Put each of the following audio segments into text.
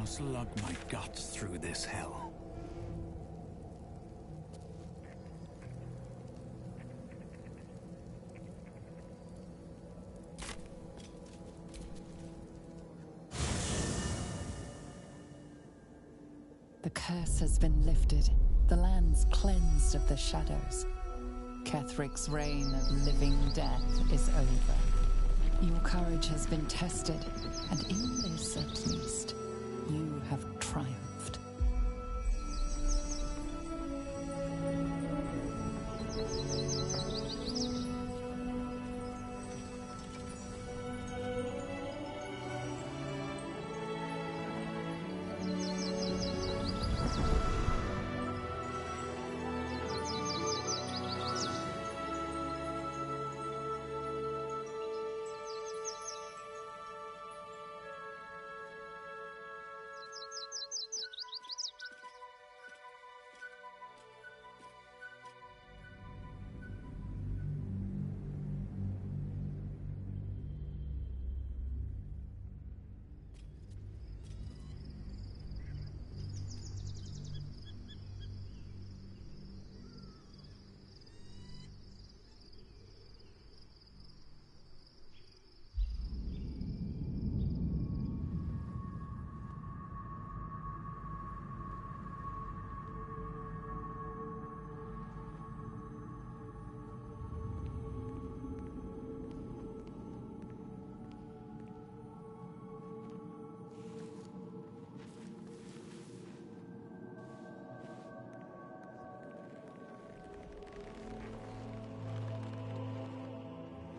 slug my guts through this hell. The curse has been lifted. The land's cleansed of the shadows. Kethric's reign of living death is over. Your courage has been tested, and in this at least, you have triumphed.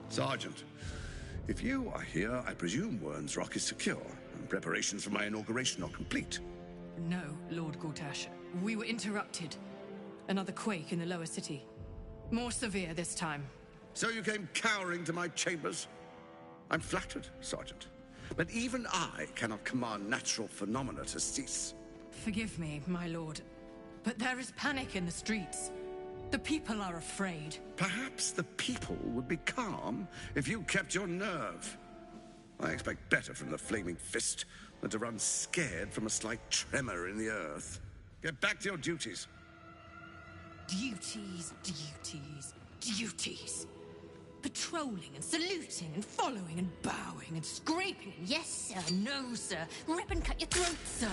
Sergeant, if you are here, I presume Wern's Rock is secure, and preparations for my inauguration are complete. No, Lord Gortash. We were interrupted. Another quake in the lower city. More severe this time. So you came cowering to my chambers? I'm flattered, Sergeant. But even I cannot command natural phenomena to cease. Forgive me, my lord, but there is panic in the streets. The people are afraid. Perhaps the people would be calm if you kept your nerve. I expect better from the Flaming Fist than to run scared from a slight tremor in the earth. Get back to your duties. Duties, duties, duties. Patrolling and saluting and following and bowing and scraping. Yes, sir. No, sir. Rip and cut your throat, sir.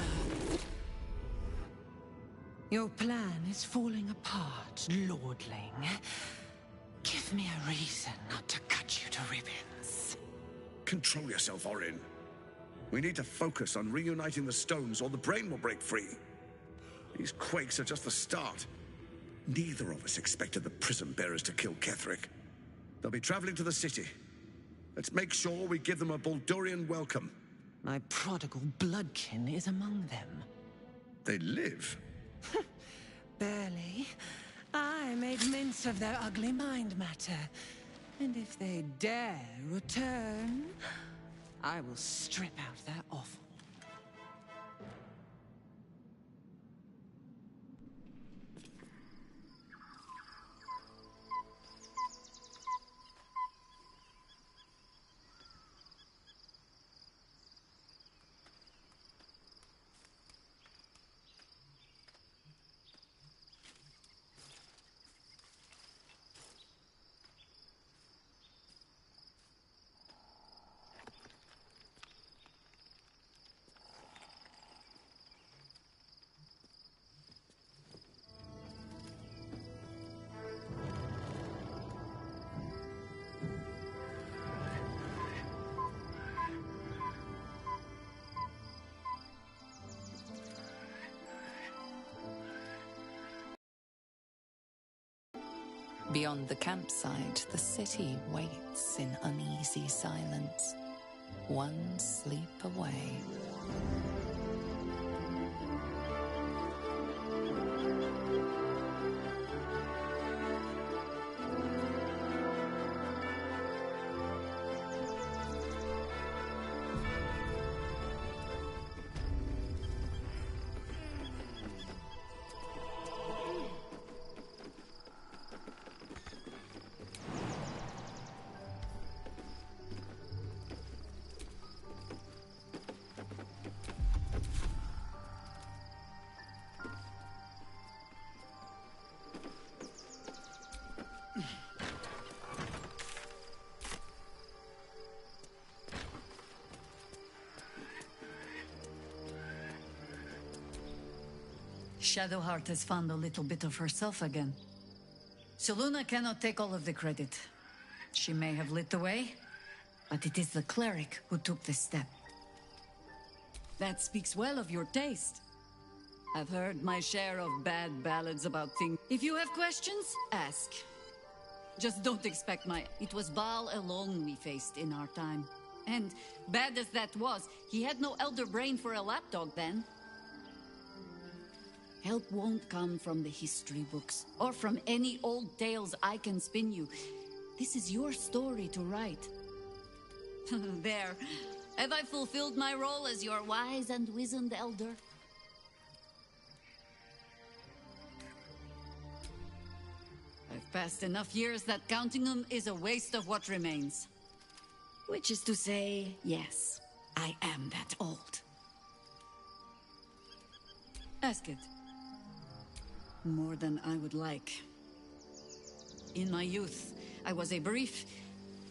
Your plan is falling apart, lordling. Give me a reason not to cut you to ribbons. Control yourself, Orin. We need to focus on reuniting the stones or the brain will break free. These quakes are just the start. Neither of us expected the prison bearers to kill Ketheric. They'll be traveling to the city. Let's make sure we give them a Baldurian welcome. My prodigal bloodkin is among them. They live? Barely. I made mince of their ugly mind matter. And if they dare return, I will strip out their offal. Beyond the campsite, the city waits in uneasy silence, one sleep away. Shadowheart has found a little bit of herself again. Selûne cannot take all of the credit. She may have lit the way, but it is the cleric who took this step. That speaks well of your taste. I've heard my share of bad ballads about things. If you have questions, ask. Just don't expect my... It was Baal alone we faced in our time. And, bad as that was, he had no elder brain for a lapdog then. Help won't come from the history books, or from any old tales I can spin you. This is your story to write. There. Have I fulfilled my role as your wise and wizened elder? I've passed enough years that counting them is a waste of what remains. Which is to say, yes, I am that old. Ask it. More than I would like. In my youth, I was a brief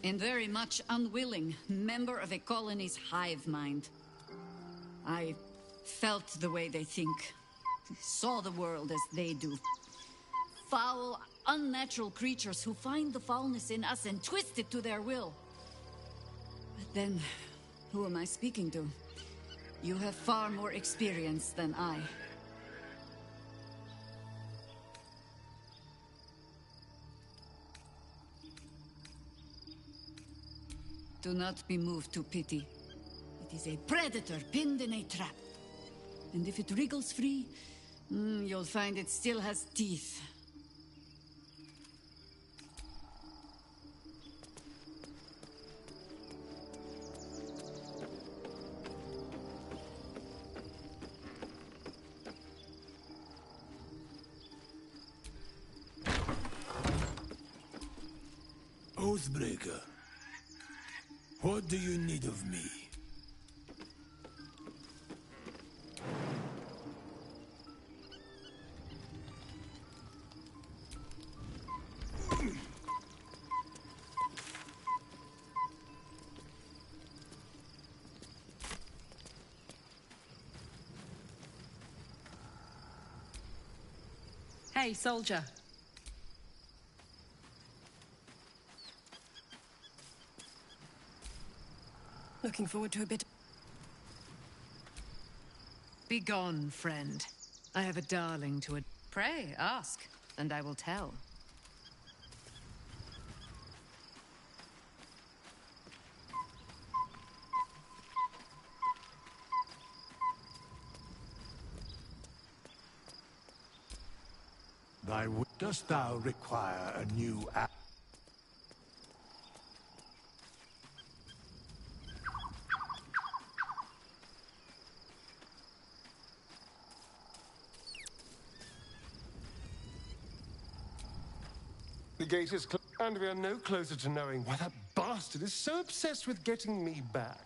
and very much unwilling member of a colony's hive mind. I felt the way they think, saw the world as they do. Foul, unnatural creatures who find the foulness in us and twist it to their will. But then, who am I speaking to? You have far more experience than I. Do not be moved to pity. It is a predator pinned in a trap. And if it wriggles free, you'll find it still has teeth. Oathbreaker, what do you need of me? Hey, soldier. Looking forward to a bit. Begone, friend. I have a darling to ad— Pray, ask, and I will tell. Dost thou require a new app? The gate is closed, and we are no closer to knowing why that bastard is so obsessed with getting me back.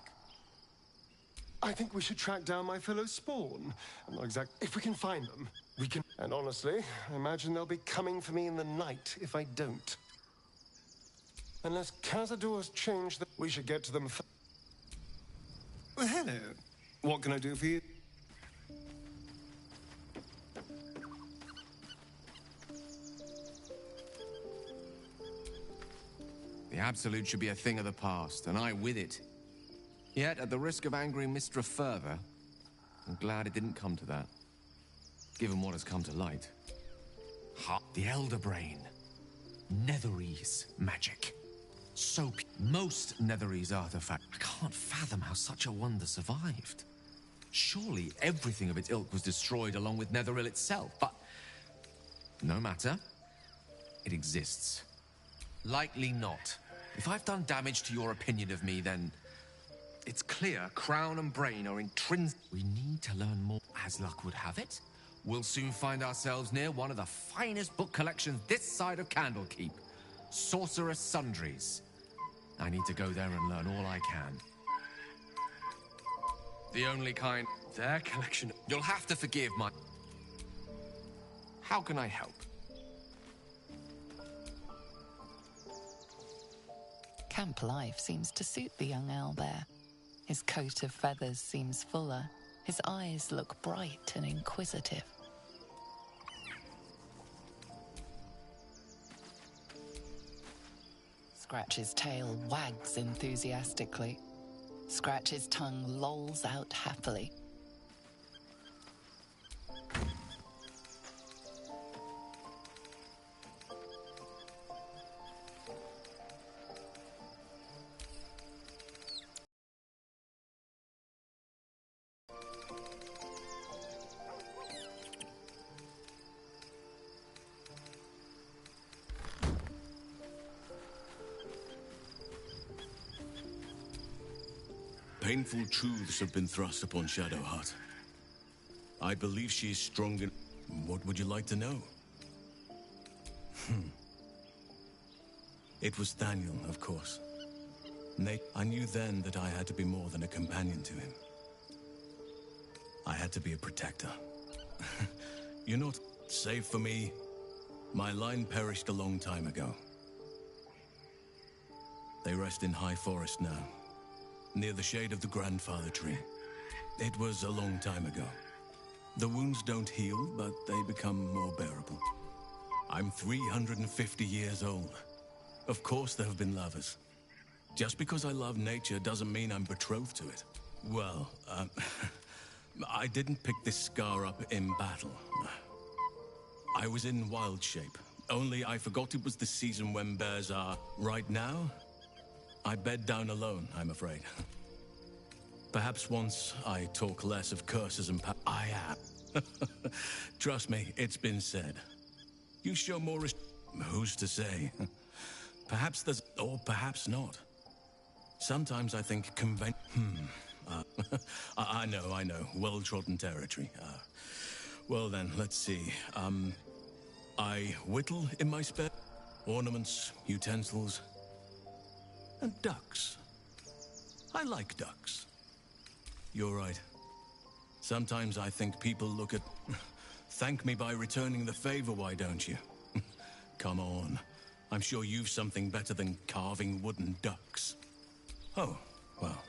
I think we should track down my fellow spawn. I'm not exact. If we can find them, we can. And honestly, I imagine they'll be coming for me in the night if I don't. Unless Cazador's changed the... We should get to them. Well, hello. What can I do for you? The Absolute should be a thing of the past, and I with it. Yet, at the risk of angering Mistra further, I'm glad it didn't come to that. Given what has come to light. The Elder Brain. Netherese magic. Most Netherese artifacts. I can't fathom how such a wonder survived. Surely everything of its ilk was destroyed along with Netheril itself, but... no matter. It exists. Likely not. If I've done damage to your opinion of me, then... it's clear Crown and Brain are intrinsic. We need to learn more. As luck would have it, we'll soon find ourselves near one of the finest book collections this side of Candlekeep. Sorcerous Sundries. I need to go there and learn all I can. The only kind... their collection... You'll have to forgive my... How can I help? Camp life seems to suit the young owlbear. His coat of feathers seems fuller. His eyes look bright and inquisitive. Scratch's tail wags enthusiastically. Scratch's tongue lolls out happily. Painful truths have been thrust upon Shadowheart. I believe she is strong and... What would you like to know? It was Daniel, of course. Nate, I knew then that I had to be more than a companion to him. I had to be a protector. You're not safe for me. My line perished a long time ago. They rest in High Forest now, near the shade of the grandfather tree. It was a long time ago. The wounds don't heal, but they become more bearable. I'm 350 years old. Of course there have been lovers. Just because I love nature doesn't mean I'm betrothed to it. Well, I didn't pick this scar up in battle. I was in wild shape, only I forgot it was the season when bears are. Right now, I bed down alone, I'm afraid. Perhaps once I talk less of curses and I am. Trust me, it's been said. You show more who's to say? Perhaps there's... or perhaps not. Sometimes I think I know. Well-trodden territory. Well then, let's see. I whittle in my spare... ornaments, utensils... and ducks. I like ducks. You're right. Sometimes I think people look at... Thank me by returning the favor, why don't you? Come on. I'm sure you've something better than carving wooden ducks. Oh, well.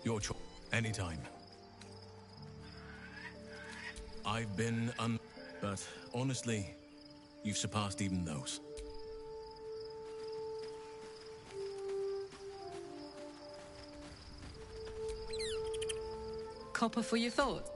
Your choice. Anytime. I've been but honestly, you've surpassed even those. Copper for your thought.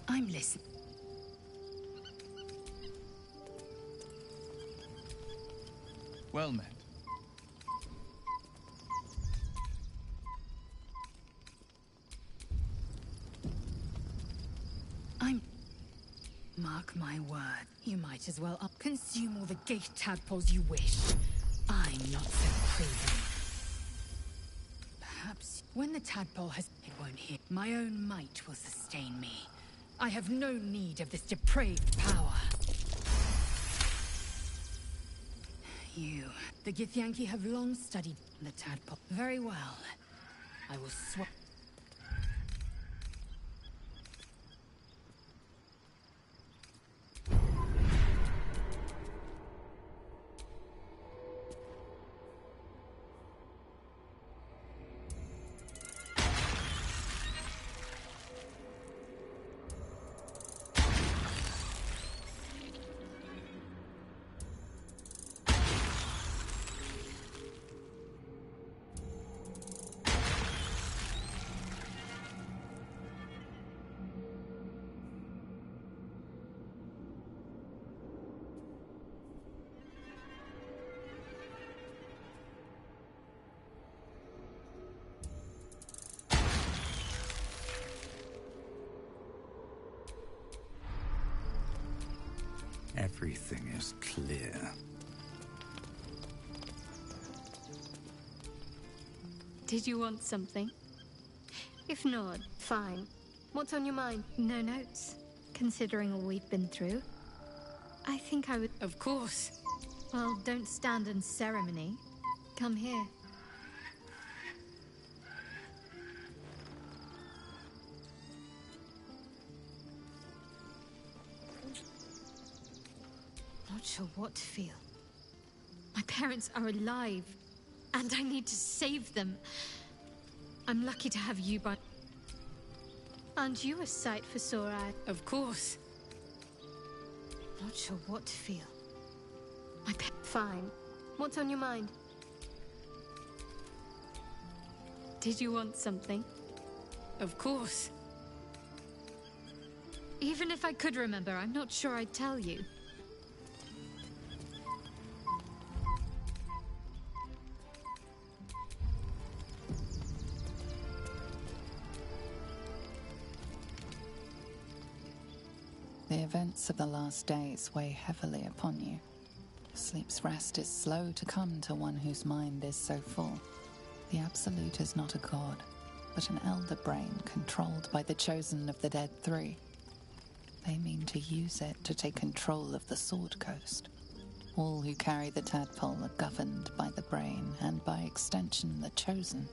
I'm listening. Well met. Mark my word, you might as well consume all the gate tadpoles you wish. I'm not so crazy. Perhaps when the tadpole has... it won't hit. My own might will sustain me. I have no need of this depraved power. You, the Githyanki have long studied the tadpole. Very well. I will swap... Everything is clear. Did you want something? If not, fine. What's on your mind? No notes, considering all we've been through. I think I would... Of course. Well, don't stand in ceremony. Come here. Not sure what to feel. My parents are alive, and I need to save them. I'm lucky to have you by... Aren't you a sight for sore eyes? Of course. Not sure what to feel. Fine. What's on your mind? Did you want something? Of course. Even if I could remember, I'm not sure I'd tell you. The events of the last days weigh heavily upon you. Sleep's rest is slow to come to one whose mind is so full. The Absolute is not a god, but an elder brain controlled by the Chosen of the Dead Three. They mean to use it to take control of the Sword Coast. All who carry the tadpole are governed by the brain, and by extension the Chosen.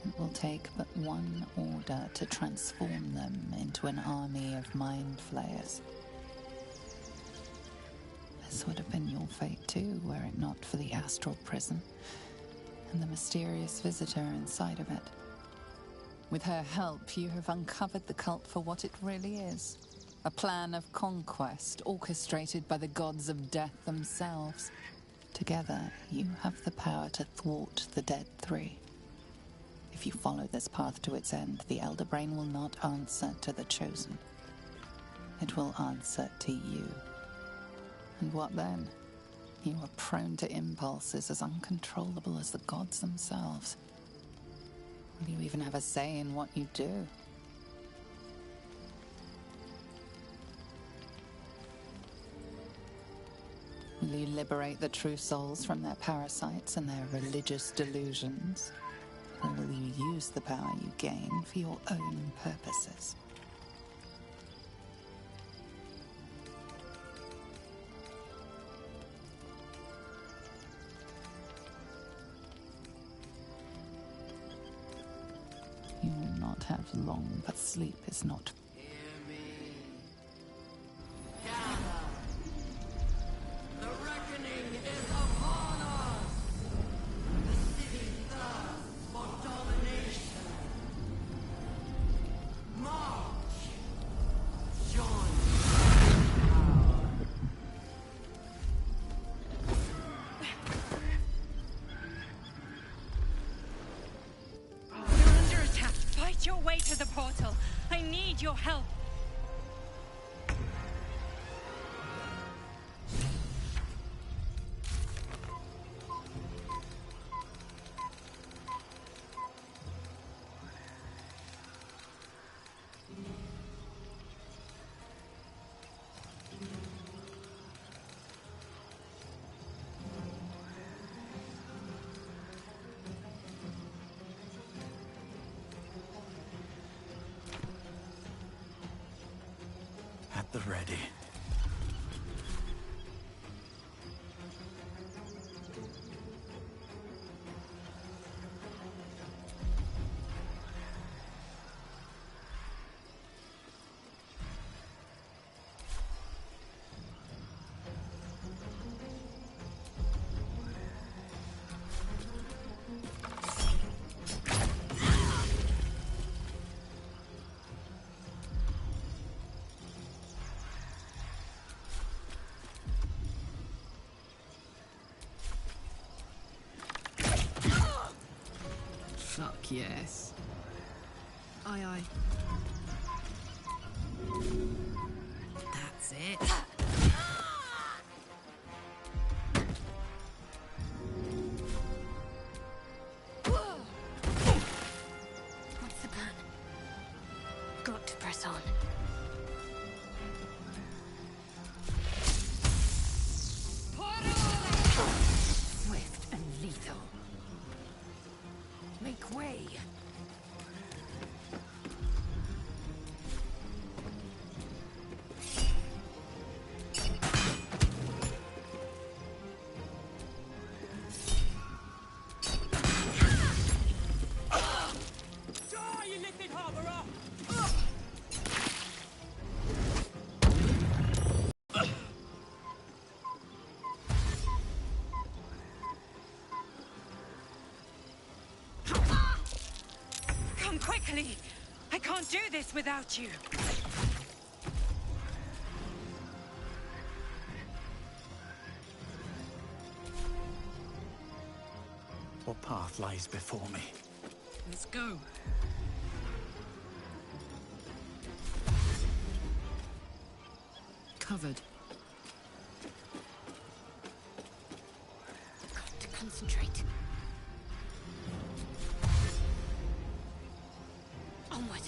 It will take but one order to transform them into an army of mind flayers. This would have been your fate too, were it not for the astral prison and the mysterious visitor inside of it. With her help, you have uncovered the cult for what it really is. A plan of conquest orchestrated by the gods of death themselves. Together, you have the power to thwart the Dead Three. If you follow this path to its end, the Elder Brain will not answer to the Chosen. It will answer to you. And what then? You are prone to impulses as uncontrollable as the gods themselves. Will you even have a say in what you do? Will you liberate the true souls from their parasites and their religious delusions? Or will you use the power you gain for your own purposes? You will not have long, but sleep is not. Hear me. Gather. The reckoning is upon us. The city thirsts for domination. March. Join. You're under attack. Fight your way to the portal. I need your help. At the ready. Fuck yes. Aye, aye. That's it. What's the plan? Got to press on. Swift and lethal. Make way. Natalie, I can't do this without you. What path lies before me? Let's go. Covered. Got to concentrate. Onward.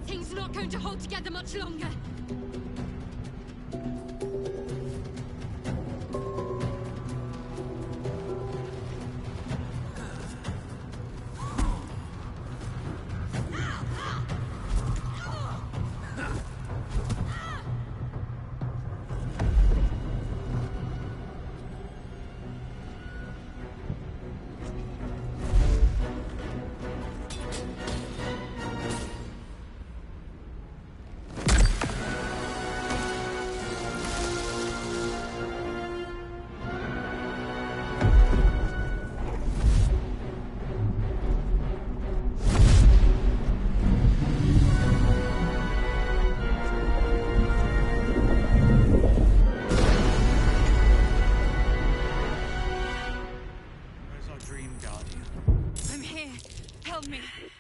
Thing's not going to hold together much longer.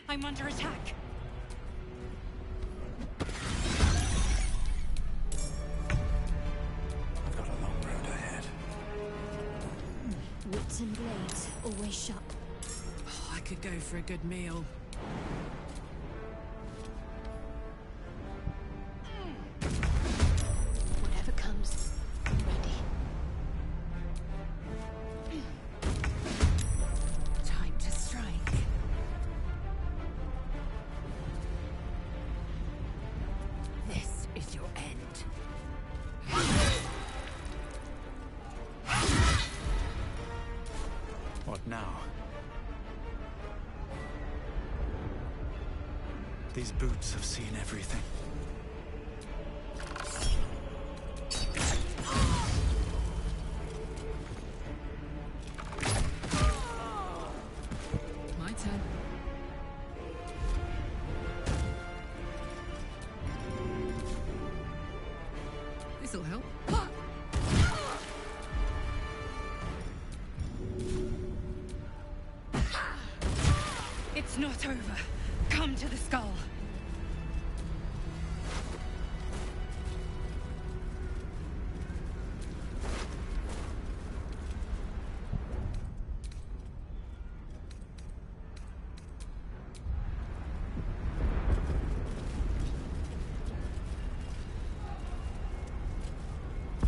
I'm under attack. I've got a long road ahead. Wits and blades, always sharp. Oh, I could go for a good meal. Whatever comes, I'm ready. Time to strike. This is your end. What now? These boots have seen everything. My turn. This'll help. It's not over. Come to the skull.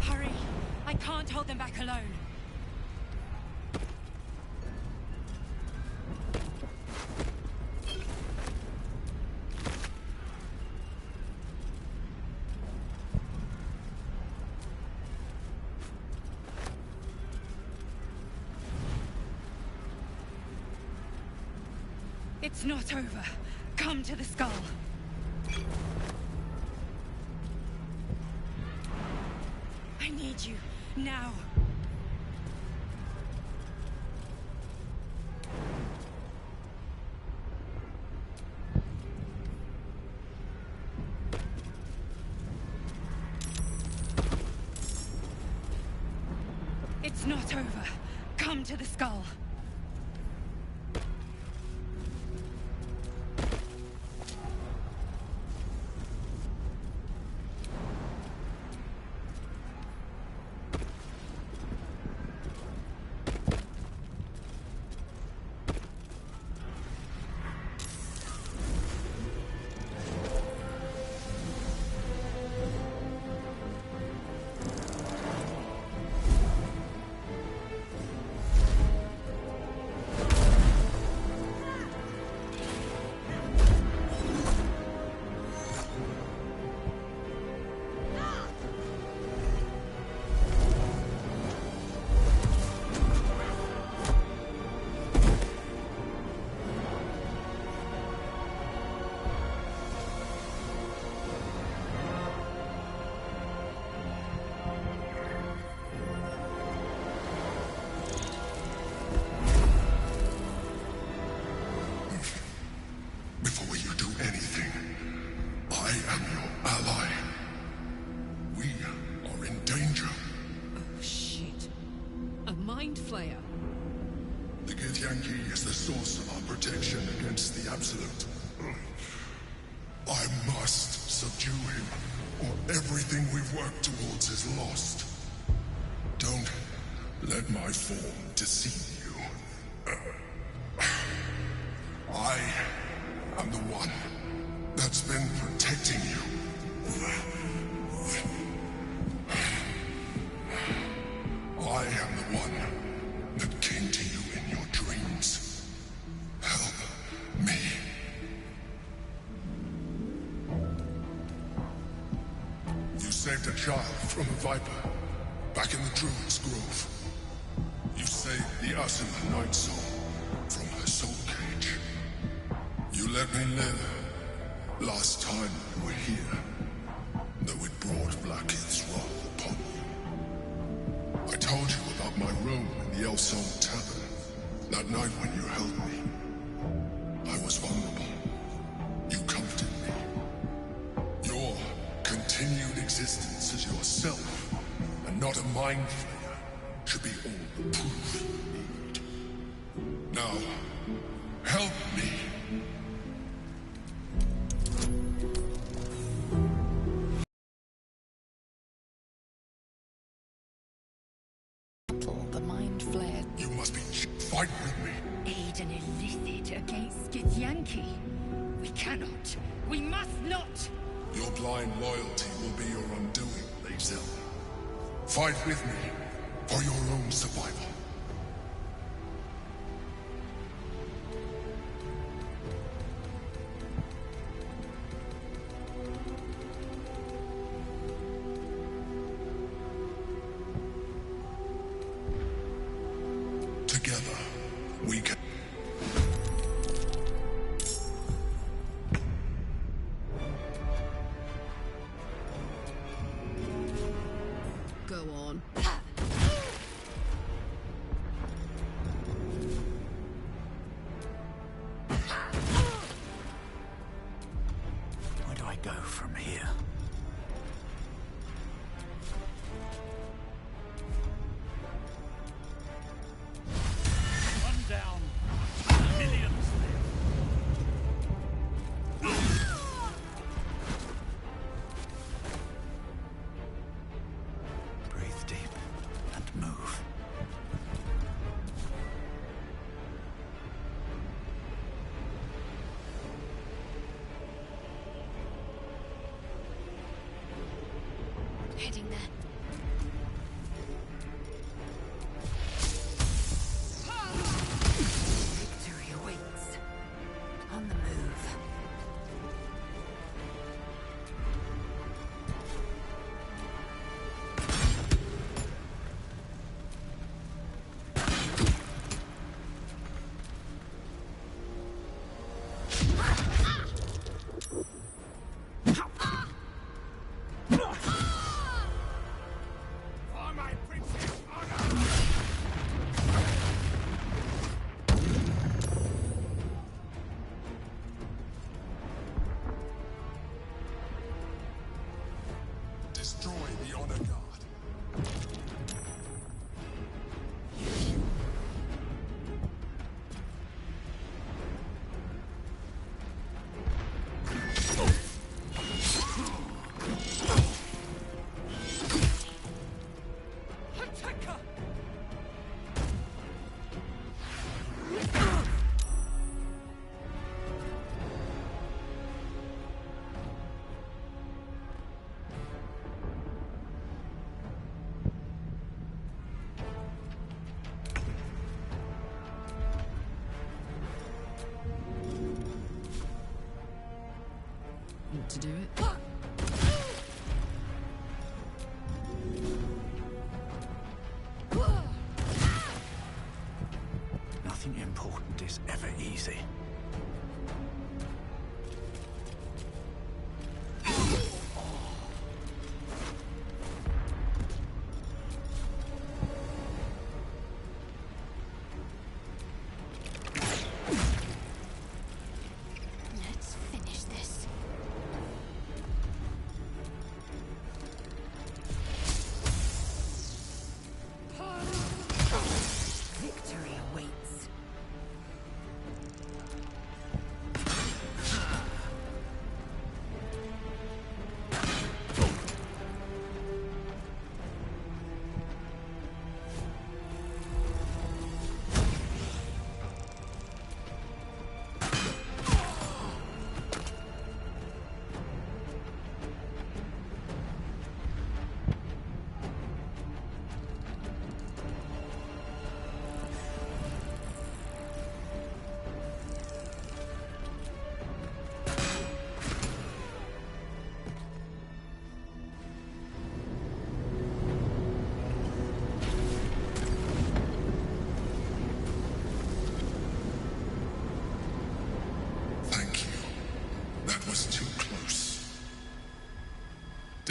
Hurry! I can't hold them back alone. It's not over. Come to the skull. I need you, now. It's not over. Come to the skull. Flayer. The Githyanki is the source of our protection against the Absolute. I must subdue him, or everything we've worked towards is lost. Don't let my form deceive you. I am the one that's been protecting you. I am the one that came to you in your dreams. Help me. You saved a child from a viper back in the Druid's Grove. You saved the Asima Night Soul from her soul cage. You let me live last time you were here, though it brought Blackheath's wrath upon you. I told you about my room in the Elsong Tavern that night when you held me. I was vulnerable. You comforted me. Your continued existence as yourself, and not a mind flayer, should be all the proof you need. Now, help me. The mind flayer. You must be fight with me. Aid an illicit against Githyanki. We cannot. We must not. Your blind loyalty will be your undoing, Lae'zel. Fight with me for your own survival. Together, we can... Go on. Where do I go from here? One down. Millions live. Breathe deep and move. Heading there. Victory awaits. On the move. For my princess honor! Destroy the Honor Guard. Want to do it? Nothing important is ever easy. Let's finish this.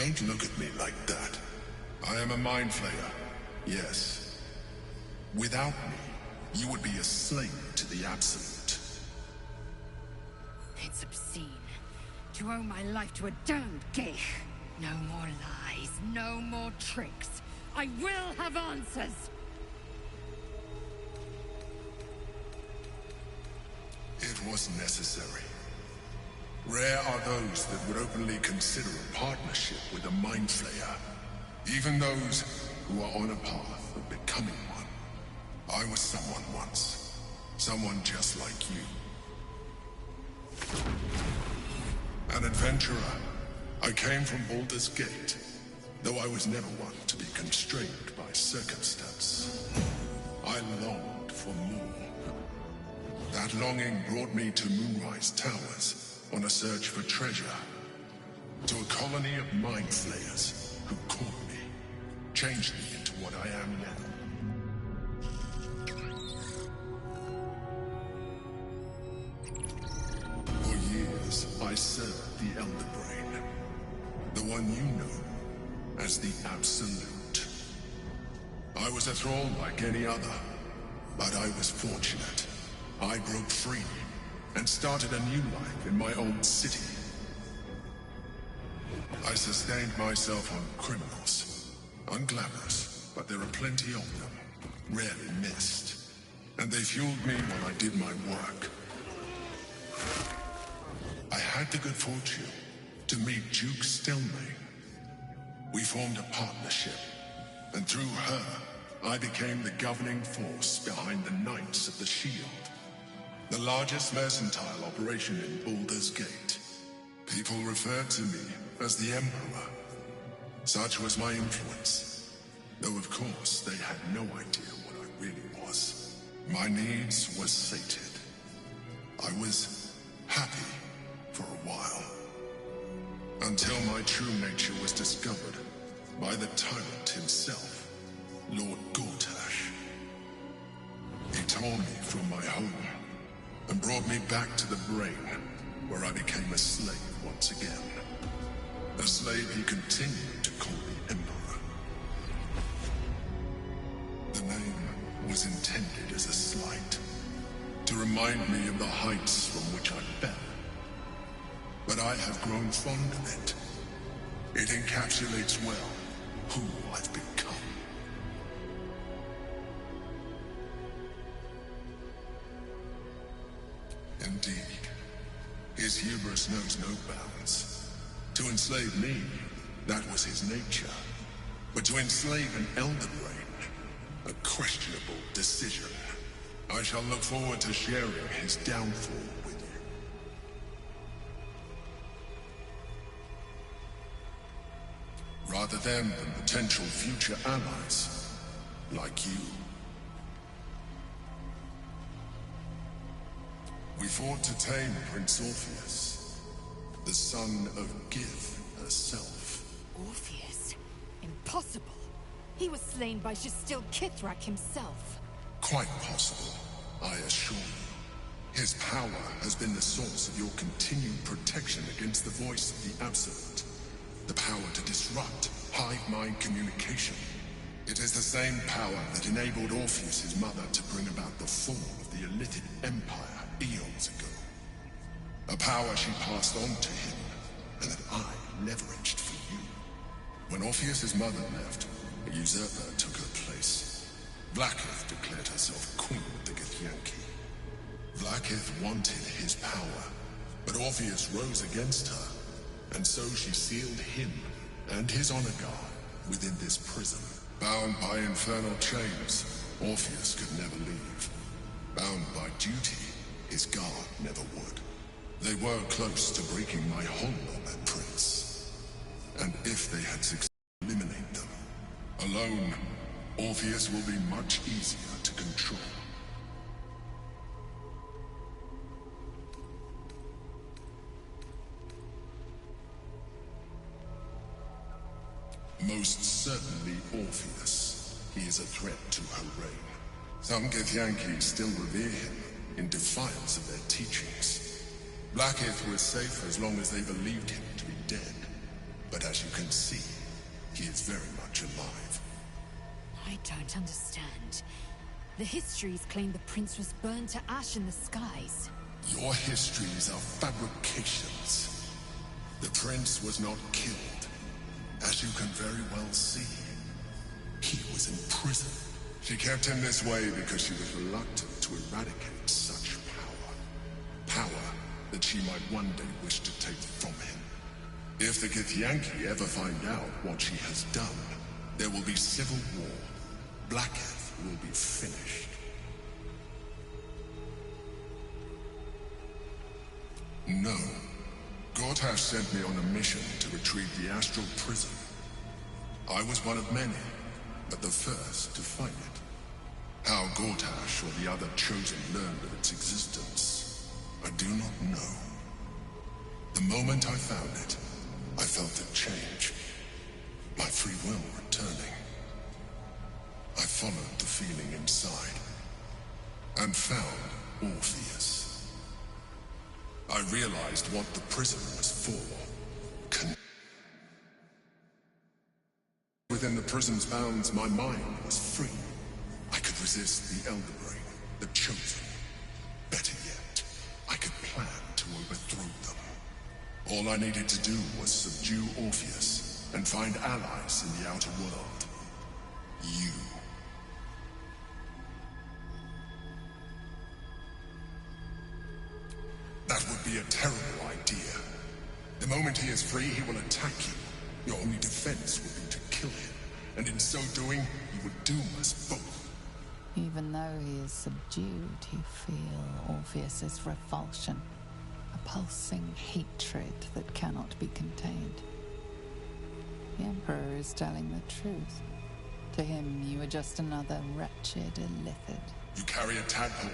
Don't look at me like that. I am a mind flayer, yes. Without me, you would be a slave to the Absolute. It's obscene to owe my life to a damned geich. No more lies, no more tricks. I will have answers! It was necessary. Rare are those that would openly consider a partnership with a mind flayer. Even those who are on a path of becoming one. I was someone once. Someone just like you. An adventurer. I came from Baldur's Gate, though I was never one to be constrained by circumstance. I longed for more. That longing brought me to Moonrise Towers on a search for treasure. To a colony of mind flayers who caught me, changed me into what I am now. For years, I served the Elder Brain, the one you know as the Absolute. I was a thrall like any other, but I was fortunate. I broke free and started a new life in my old city. I sustained myself on criminals. Unglamorous, but there are plenty of them, rarely missed. And they fueled me while I did my work. I had the good fortune to meet Duke Stelmane. We formed a partnership, and through her, I became the governing force behind the Knights of the Shield. The largest mercantile operation in Baldur's Gate. People referred to me as the Emperor. Such was my influence. Though of course they had no idea what I really was. My needs were sated. I was happy for a while. Until my true nature was discovered by the tyrant himself, Lord Gortash. He tore me from my home and brought me back to the Brain, where I became a slave once again. A slave he continued to call the Emperor. The name was intended as a slight, to remind me of the heights from which I fell. But I have grown fond of it. It encapsulates well who I've become. Indeed, his hubris knows no bounds. To enslave me, that was his nature. But to enslave an Elder Brain, a questionable decision. I shall look forward to sharing his downfall with you. Rather than potential future allies, like you. We fought to tame Prince Orpheus, the son of Gith herself. Orpheus? Impossible. He was slain by Justil Kithrak himself. Quite possible, I assure you. His power has been the source of your continued protection against the voice of the Absolute. The power to disrupt hive mind communication. It is the same power that enabled Orpheus's mother to bring about the fall of the Illithid Empire eons ago. A power she passed on to him, and that I leveraged for you. When Orpheus's mother left, a usurper took her place. Blackith declared herself queen of the Githyanki. Blackith wanted his power, but Orpheus rose against her, and so she sealed him and his honor guard within this prison. Bound by infernal chains, Orpheus could never leave. Bound by duty, his guard never would. They were close to breaking my hold on that prince. And if they had succeeded in eliminating them, alone, Orpheus will be much easier to control. Most certainly Orpheus. He is a threat to her reign. Some Githyanki still revere him in defiance of their teachings. Blackith was safe as long as they believed him to be dead. But as you can see, he is very much alive. I don't understand. The histories claim the prince was burned to ash in the skies. Your histories are fabrications. The prince was not killed. As you can very well see, he was in prison. She kept him this way because she was reluctant to eradicate such power. Power that she might one day wish to take from him. If the Githyanki ever find out what she has done, there will be civil war. Blackheath will be finished. No. Gortash sent me on a mission to retrieve the astral prison. I was one of many, but the first to find it. How Gortash or the other chosen learned of its existence, I do not know. The moment I found it, I felt it change. My free will returning. I followed the feeling inside, and found Orpheus. I realized what the prison was for. Within the prison's bounds, my mind was free. I could resist the Elder Brain, the Chosen. Better yet, I could plan to overthrow them. All I needed to do was subdue Orpheus and find allies in the outer world. You. That would be a terrible idea. The moment he is free, he will attack you. Your only defense would be to kill him, and in so doing, he would doom us both. Even though he is subdued, you feel Orpheus's repulsion, a pulsing hatred that cannot be contained. The Emperor is telling the truth. To him, you are just another wretched illithid. You carry a tadpole.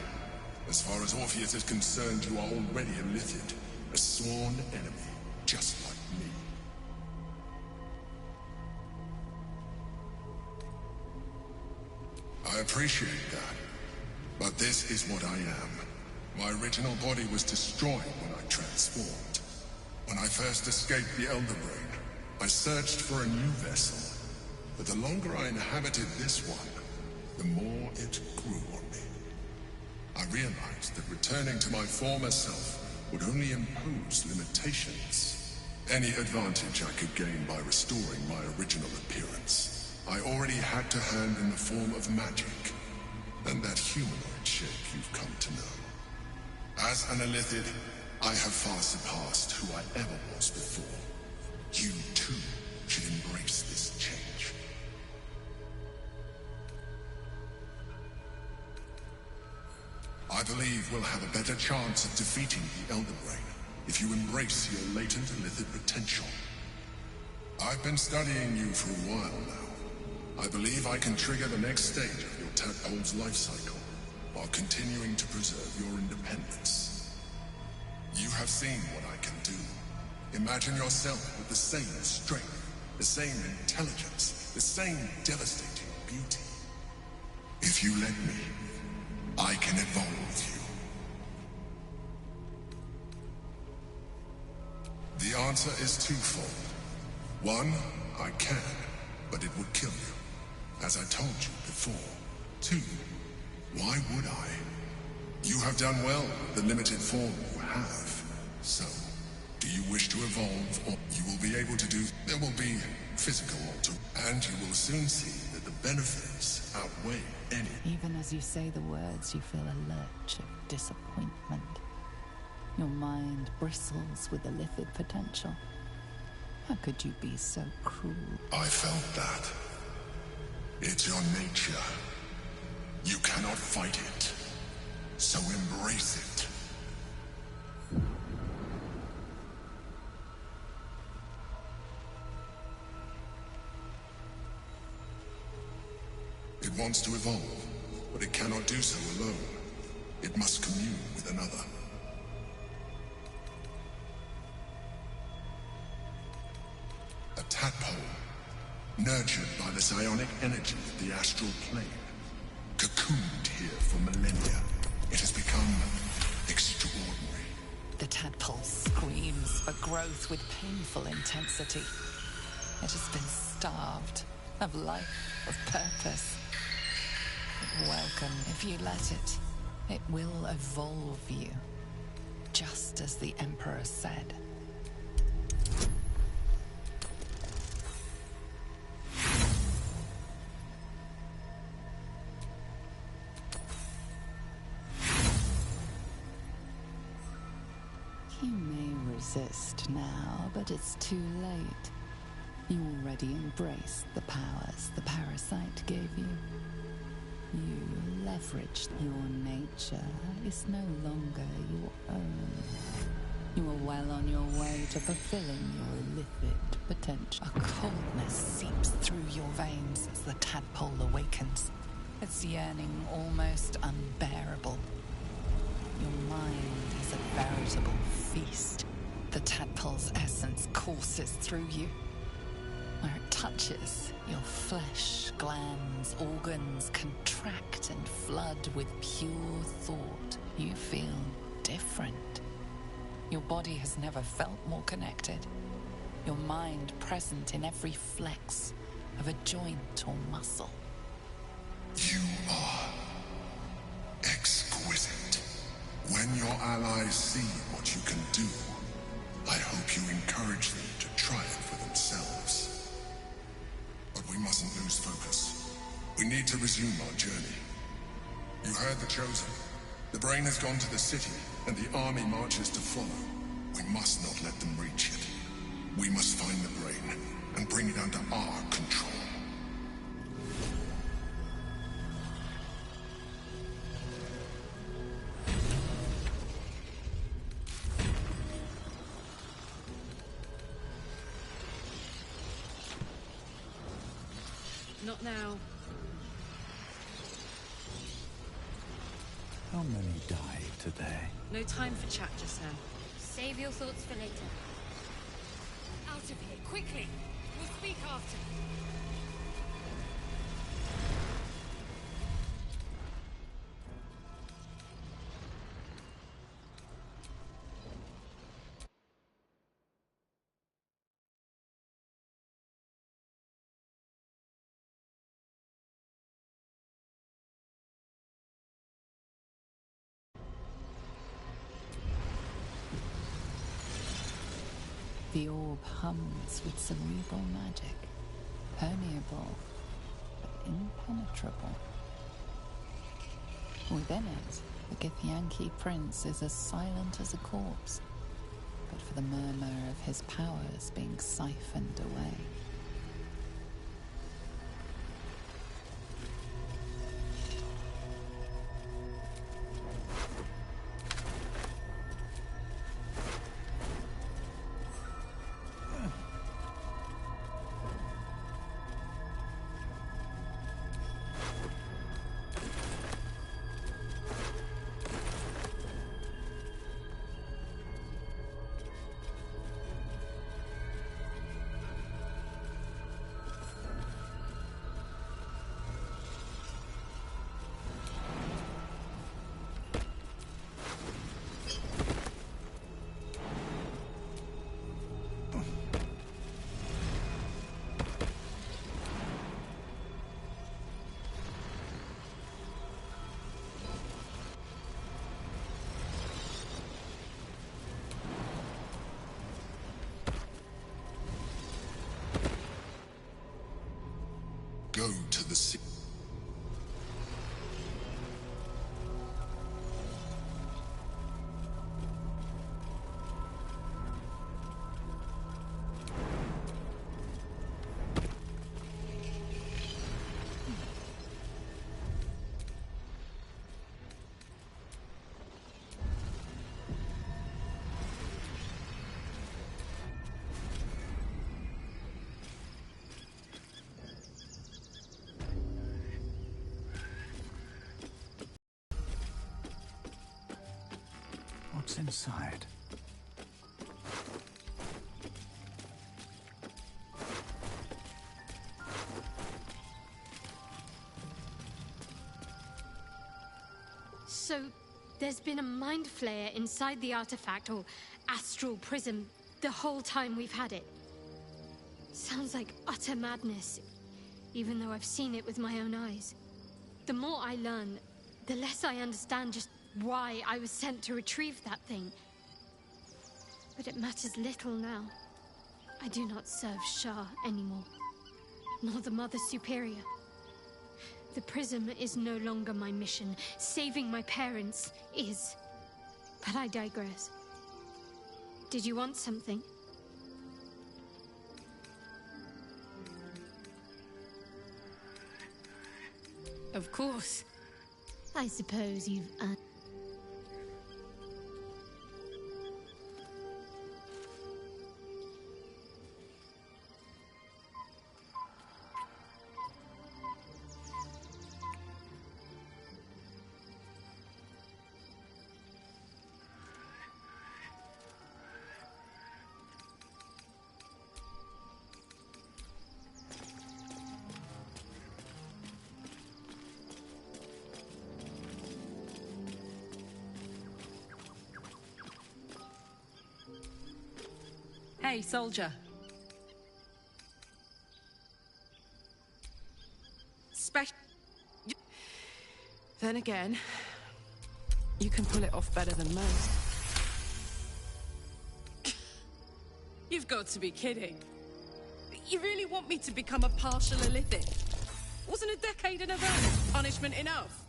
As far as Orpheus is concerned, you are already a Lithid, a sworn enemy, just like me. I appreciate that, but this is what I am. My original body was destroyed when I transformed. When I first escaped the Elder Brain, I searched for a new vessel, but the longer I inhabited this one, the more it grew on me. I realized that returning to my former self would only impose limitations. Any advantage I could gain by restoring my original appearance, I already had to hand in the form of magic, and that humanoid shape you've come to know. As an Illithid, I have far surpassed who I ever was before. You, too, should embrace this change. I believe we'll have a better chance of defeating the Elder Brain if you embrace your latent Illithid potential. I've been studying you for a while now. I believe I can trigger the next stage of your tadpole's life cycle, while continuing to preserve your independence. You have seen what I can do. Imagine yourself with the same strength, the same intelligence, the same devastating beauty. If you let me, I can evolve you. The answer is twofold. One, I can, but it would kill you, as I told you before. Two, why would I? You have done well with the limited form you have. So, do you wish to evolve, or you will be able to do... There will be physical alteration, and you will soon see that the benefits outweigh any... Even as you say the words, you feel a lurch of disappointment. Your mind bristles with illithid potential. How could you be so cruel? I felt that. It's your nature. You cannot fight it. So embrace it. It wants to evolve, but it cannot do so alone. It must commune with another. A tadpole, nurtured by the psionic energy of the astral plane, cocooned here for millennia. It has become extraordinary. The tadpole screams for growth with painful intensity. It has been starved of life, of purpose. But welcome if you let it. It will evolve you, just as the Emperor said. You may resist now, but it's too late. You already embraced the powers the parasite gave you. You leveraged your nature is no longer your own. You are well on your way to fulfilling your illithid potential. A coldness seeps through your veins as the tadpole awakens, its yearning almost unbearable. Your mind is a veritable feast. The tadpole's essence courses through you. Where it touches, your flesh, glands, organs contract and flood with pure thought. You feel different. Your body has never felt more connected. Your mind present in every flex of a joint or muscle. You are exquisite. When your allies see what you can do, I hope you encourage them to try it for themselves. But we mustn't lose focus. We need to resume our journey. You heard the Chosen. The brain has gone to the city, and the army marches to follow. We must not let them reach it. We must find the brain and bring it under our control. Not now. How many died today? No time for chat just now. Save your thoughts for later. Out of here, quickly! We'll speak after. The orb hums with cerebral magic, permeable but impenetrable. Within it, the Githyanki prince is as silent as a corpse, but for the murmur of his powers being siphoned away. Go to the sea. What's inside? So, there's been a mind flayer inside the artifact, or astral prism, the whole time we've had it. Sounds like utter madness, even though I've seen it with my own eyes. The more I learn, the less I understand just why I was sent to retrieve that thing. But it matters little now. I do not serve Shah anymore, nor the Mother Superior. The Prism is no longer my mission. Saving my parents is. But I digress. Did you want something? Of course. I suppose you've Hey, soldier. Then again, you can pull it off better than most. You've got to be kidding. You really want me to become a partial Illithid? Wasn't a decade in a row punishment enough?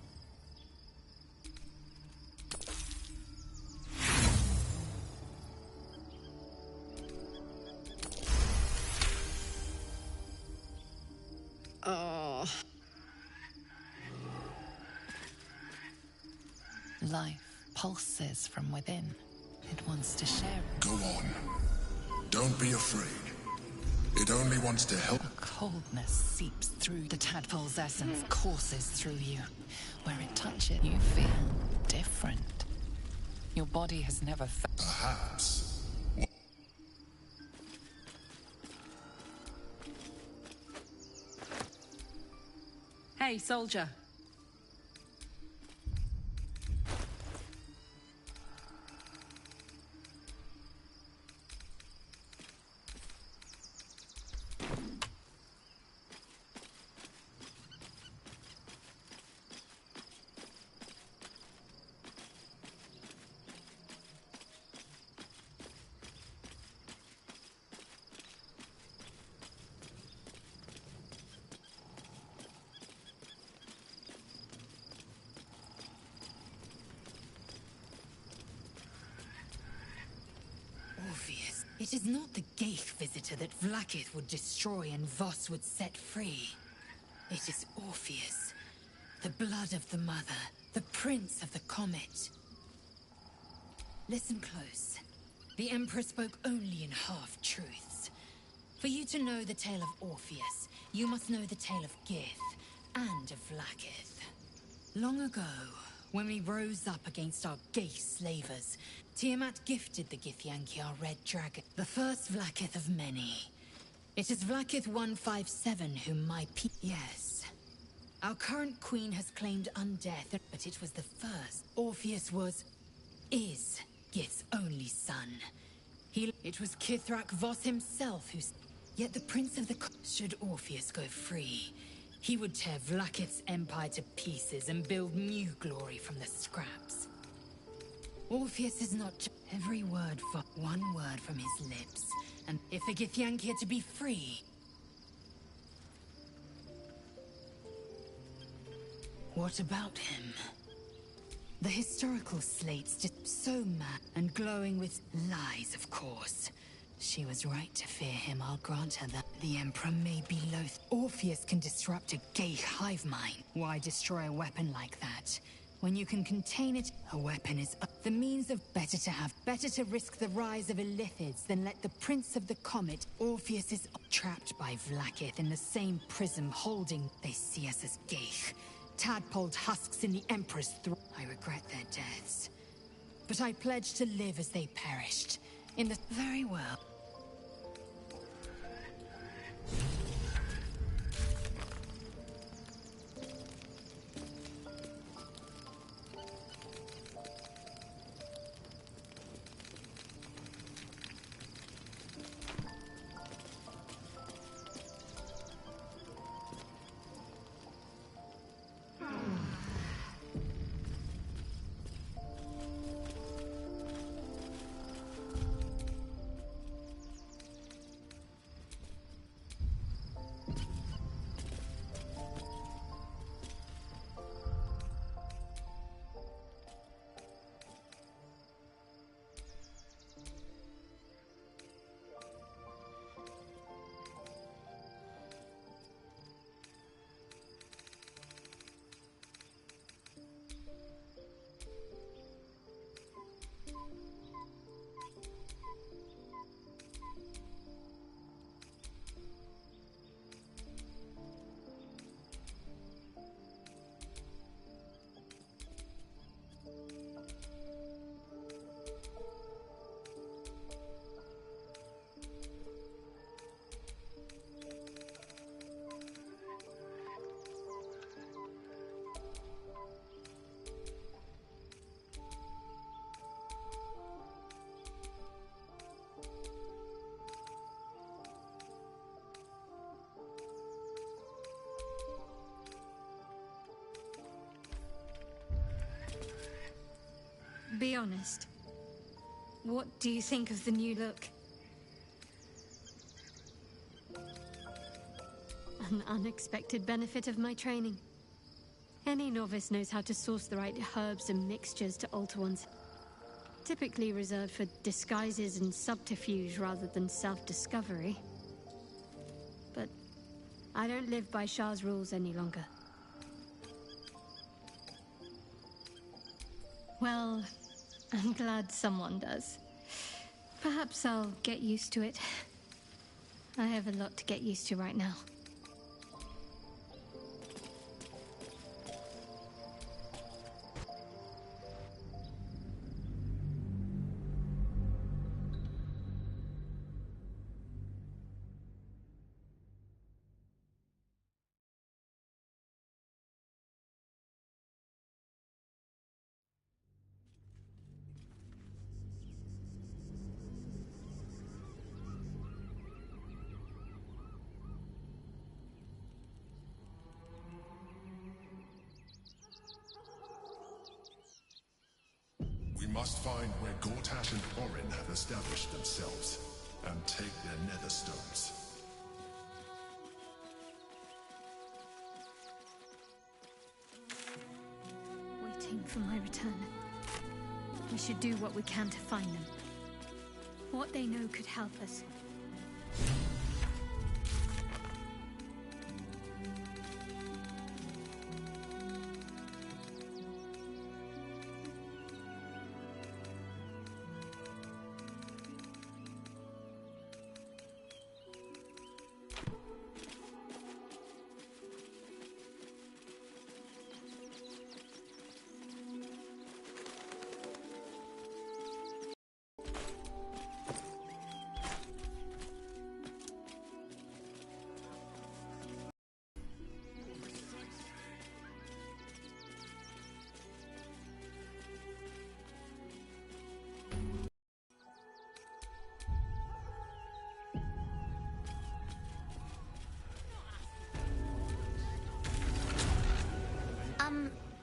Oh. Life pulses from within. It wants to share it. Go on. Don't be afraid. It only wants to help. A coldness seeps through. The tadpole's essence courses through you. Where it touches, you feel different. Your body has never felt. Perhaps. Hey, soldier. Orpheus, it is not the Geich visitor that Vlaakith would destroy and Voss would set free. It is Orpheus, the blood of the mother, the prince of the comet. Listen close. The Emperor spoke only in half-truths. For you to know the tale of Orpheus, you must know the tale of Gith and of Vlaakith. Long ago, when we rose up against our Geich slavers, Tiamat gifted the Githyanki our red dragon, the first Vlaakith of many. It is Vlaakith 157 whom my Yes. Our current queen has claimed undeath, but it was the first. Orpheus is Gith's only son. It was Kithrak Voss himself who... Yet the Prince of the... Should Orpheus go free, he would tear Vlaakith's empire to pieces and build new glory from the scraps. Orpheus is not every word for one word from his lips. And if the Githyanki are to be free... What about him? The historical slate's just so mad and glowing with lies, of course. She was right to fear him, I'll grant her that. The Emperor may be loath. Orpheus can disrupt a Geich hive mind. Why destroy a weapon like that? When you can contain it, a weapon is the means of better to risk the rise of Illithids than let the Prince of the Comet. Orpheus is trapped by Vlaakith in the same prism holding. They see us as Geich. Tadpoled husks in the Emperor's throat. I regret their deaths. But I pledge to live as they perished. In the... Very well. Be honest. What do you think of the new look? An unexpected benefit of my training. Any novice knows how to source the right herbs and mixtures to alter one's... Typically reserved for disguises and subterfuge rather than self-discovery. But I don't live by Shah's rules any longer. Well, I'm glad someone does. Perhaps I'll get used to it. I have a lot to get used to right now. We must find where Gortash and Orin have established themselves, and take their nether stones. Waiting for my return. We should do what we can to find them. What they know could help us.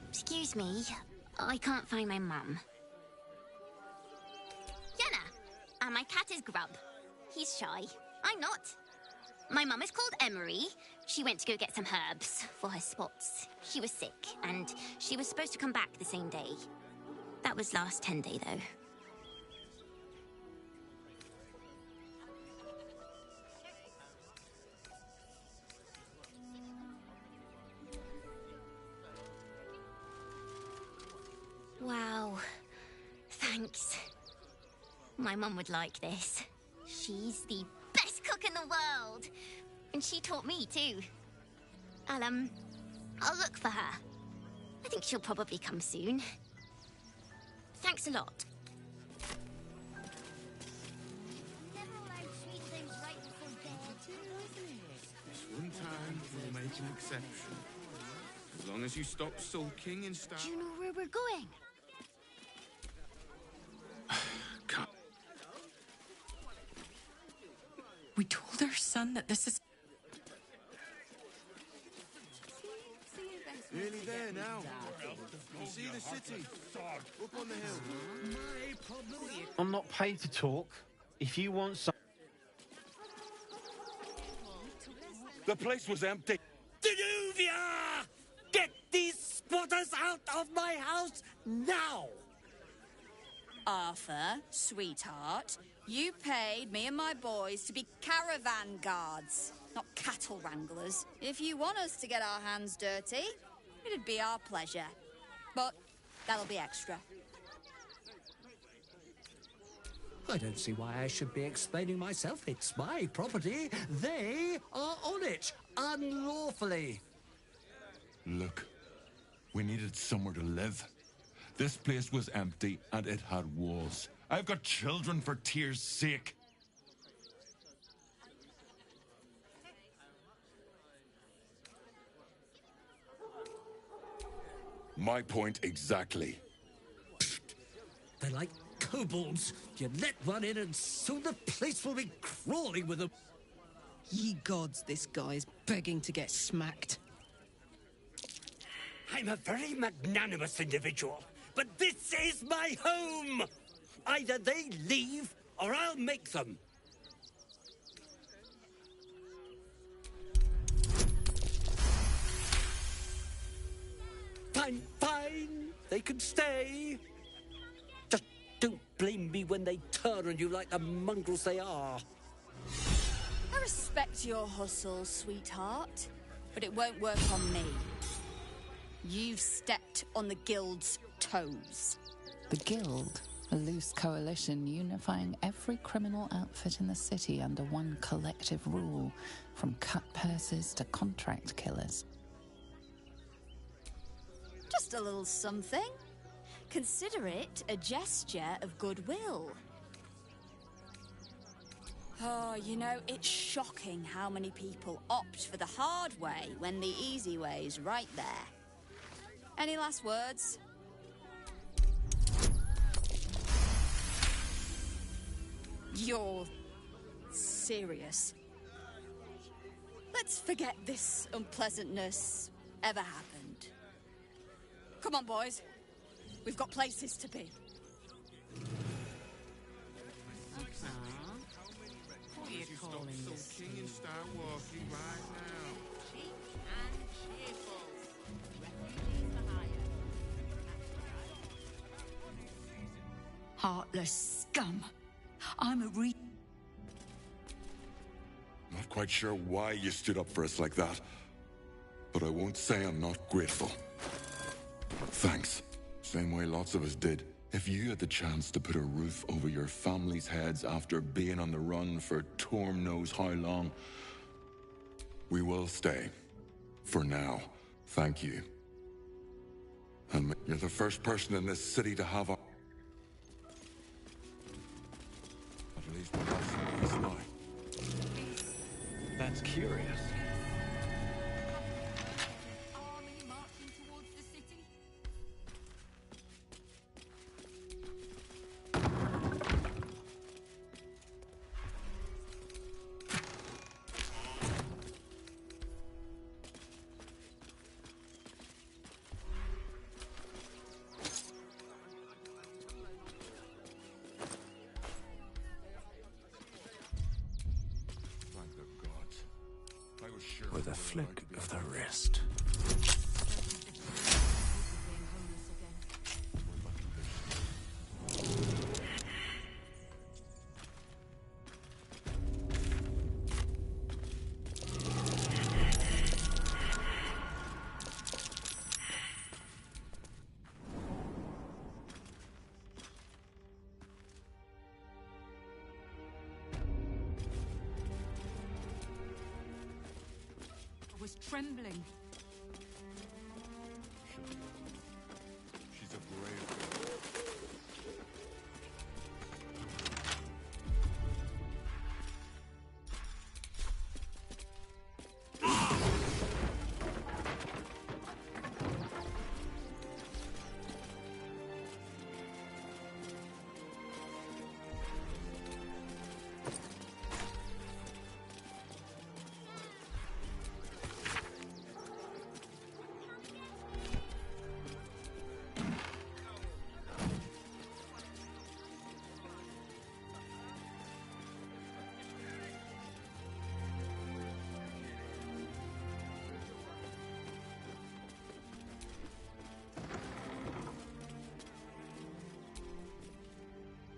Excuse me. I can't find my mum. Yenna! And my cat is Grub. He's shy. I'm not. My mum is called Emery. She went to go get some herbs for her spots. She was sick, and she was supposed to come back the same day. That was last 10 day, though. Wow. Thanks. My mum would like this. She's the best cook in the world. And she taught me too. I'll look for her. I think she'll probably come soon. Thanks a lot. Never allowed sweet things right before bed. This one time we'll make an exception. As long as you stop sulking and start... Do you know where we're going? We told our son that this is... Nearly there now. You see the city? Up on the hill. I'm not paid to talk. If you want some... The place was empty. Denuvia! Get these squatters out of my house now! Arthur, sweetheart, you paid me and my boys to be caravan guards, not cattle wranglers. If you want us to get our hands dirty, it'd be our pleasure. But that'll be extra. I don't see why I should be explaining myself. It's my property. They are on it, unlawfully. Look, we needed somewhere to live. This place was empty and it had walls. I've got children, for tears' sake. My point exactly. They're like kobolds. You let one in and soon the place will be crawling with them. Ye gods, this guy's begging to get smacked. I'm a very magnanimous individual, but this is my home! Either they leave, or I'll make them. Fine, fine. They can stay. Just don't blame me when they turn on you like the mongrels they are. I respect your hustle, sweetheart, but it won't work on me. You've stepped on the Guild's toes. The Guild, a loose coalition unifying every criminal outfit in the city under one collective rule, from cut purses to contract killers. Just a little something. Consider it a gesture of goodwill. Oh, you know, it's shocking how many people opt for the hard way when the easy way's right there. Any last words? You're serious. Let's forget this unpleasantness ever happened. Come on, boys. We've got places to be. What are you calling this? King and start walking right now. Cheap and cheerful. Refugees for hire. Heartless scum. I'm a Not quite sure why you stood up for us like that, but I won't say I'm not grateful. Thanks. Same way lots of us did. If you had the chance to put a roof over your family's heads after being on the run for Torm knows how long, we will stay. For now. Thank you. And you're the first person in this city to have a... At least we have some peace now. That's curious. With a flick of the wrist. Was trembling. She's a brave...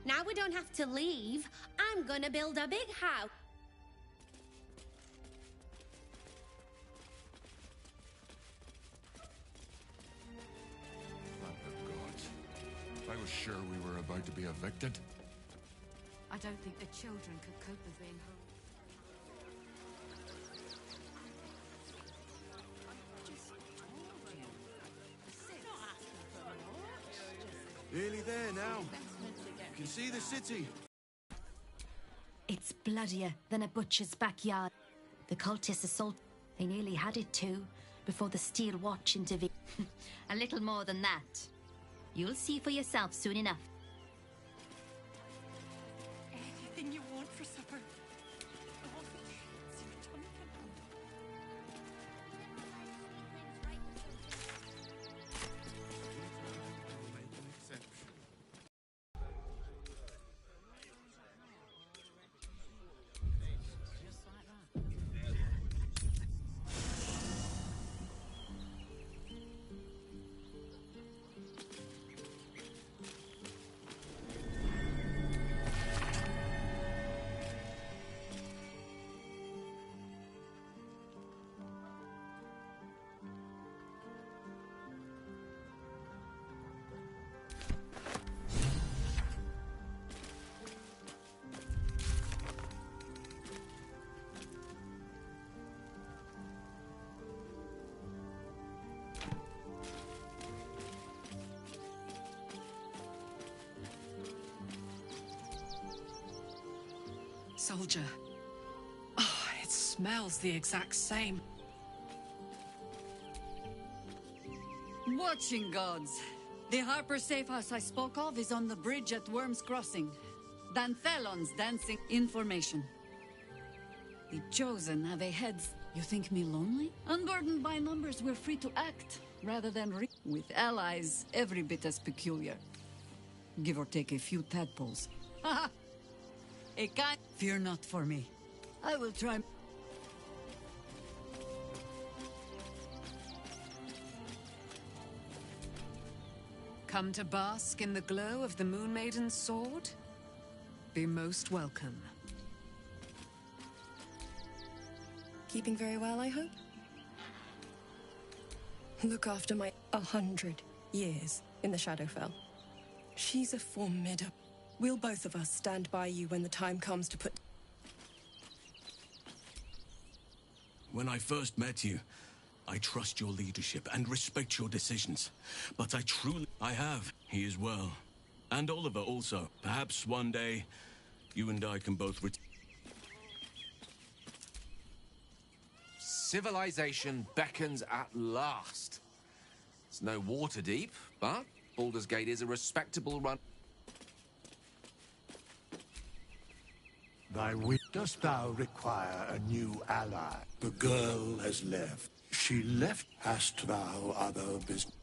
Now we don't have to leave. I'm gonna build a big house. Thank the gods. I was sure we were about to be evicted. I don't think the children could cope with being home. Nearly there now. You can see the city. It's bloodier than a butcher's backyard. The cultists assault. They nearly had it too, before the Steel Watch intervened. A little more than that. You'll see for yourself soon enough. Anything you want for supper. soldier. Oh, it smells the exact same. Watching gods. The Harper safe house I spoke of is on the bridge at Worm's Crossing. Danthelon's dancing information. The Chosen have a heads. You think me lonely? Unburdened by numbers, we're free to act, rather than with allies every bit as peculiar. Give or take a few tadpoles. Haha! A kind... Fear not for me. I will try... Come to bask in the glow of the Moon Maiden's sword? Be most welcome. Keeping very well, I hope? Look after my 100 years in the Shadowfell. She's a formidable... We'll both of us stand by you when the time comes to put... When I first met you, I trust your leadership and respect your decisions. But I have. He as well. And Oliver also. Perhaps one day, you and I can both Civilization beckons at last. It's no Waterdeep, but Baldur's Gate is a respectable run. Dost thou require a new ally? The girl has left. She left. Hast thou other business?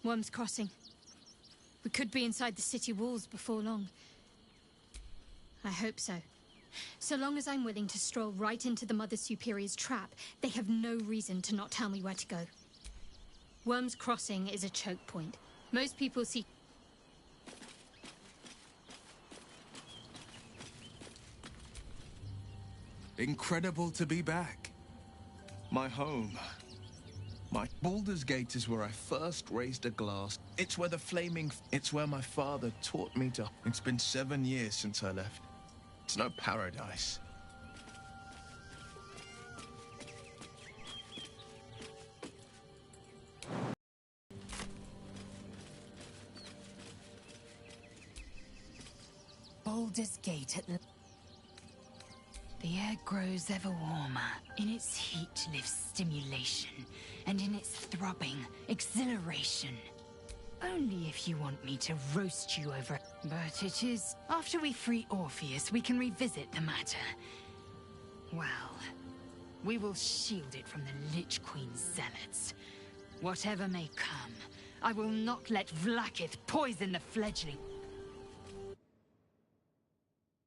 Worm's Crossing. We could be inside the city walls before long. I hope so. So long as I'm willing to stroll right into the Mother Superior's trap, they have no reason to not tell me where to go. Worm's Crossing is a choke point. Most people see... Incredible to be back. My home. My Baldur's Gate is where I first raised a glass. It's where It's where my father taught me to... It's been 7 years since I left. It's no paradise. Baldur's Gate at the... The air grows ever warmer. In its heat lives stimulation, and in its throbbing, exhilaration. Only if you want me to roast you over... But it is... After we free Orpheus, we can revisit the matter. Well, we will shield it from the Lich Queen's zealots. Whatever may come, I will not let Vlaakith poison the fledgling.